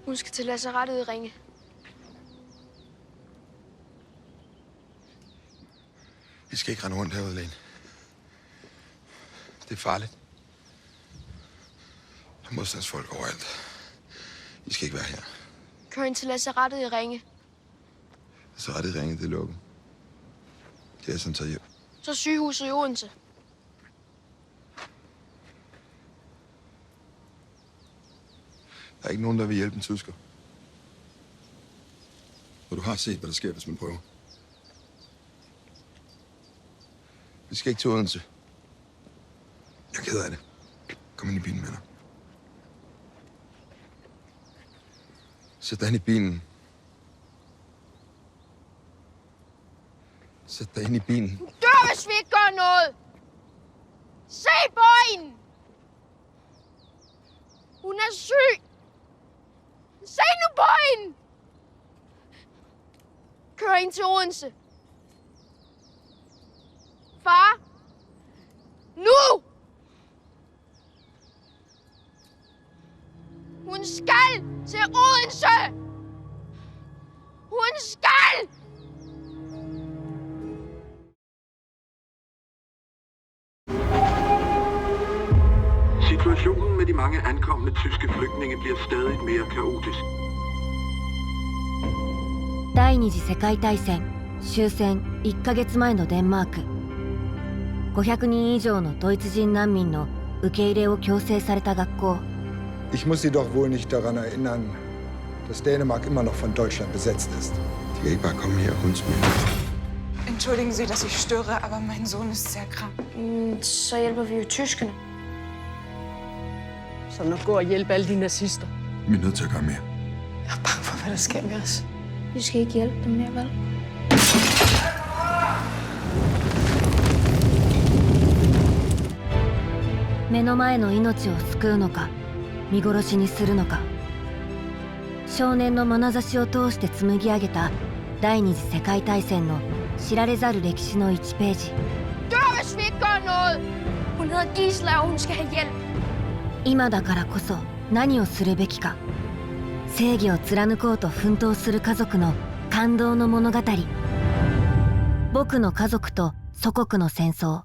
Hun skal til lazarettet i Ringe. Vi skal ikke rende rundt herude, Lene. Det er farligt. Der er modstandsfolk overalt. Vi skal ikke være her. Kør ind til lazarettet i Ringe. Lazarettet i Ringe, det er lukket. Det er sådan taget hjem. Så sygehuset i Odense. Der er ikke nogen, der vil hjælpe en tysker. Og du har set, hvad der sker, hvis man prøver. Vi skal ikke til Odense. Jeg er ked af det. Kom ind i bilen med dig. Sæt dig ind i bilen. Sæt dig ind i bilen. Hun dør, hvis vi ikke gør noget! Se på hende! Hun er syg! Se nu på hende! Kør ind til Odense. Far! Nu! Hun skal til Odense! Hun skal! Situationen med de mange ankomne tyske flygtninge bliver stadig mere kaotisk. 第二次世界大戦終戦1ヶ月前のデンマーク。500人以上のドイツ人難民の受け入れを強制された学校。Ich muss Sie doch wohl nicht daran erinnern, dass Dänemark immer noch von Deutschland besetzt ist. De kan ikke bare komme her og hundsmide. Entschuldigen Sie, dass ich störe, aber mein Sohn ist sehr krank. Så hjælper vi jo tyskerne. Så nu gå og hjælpe alle de nazister. Vi er nødt til at gøre mere. Jeg er bange for, hvad der sker med os. Vi skal ikke hjælpe dem mere, vel? 目の前の命を救うのか見殺しにするのか。少年の眼差しを通して紡ぎ上げた第二次世界大戦の知られざる歴史の1ページ。 Dør, hvis vi ikke gør noget! Hun hedder Gisela, og hun skal have hjælp. 今だからこそ何をするべきか。正義を貫こうと奮闘する家族の感動の物語。僕の家族と祖国の戦争。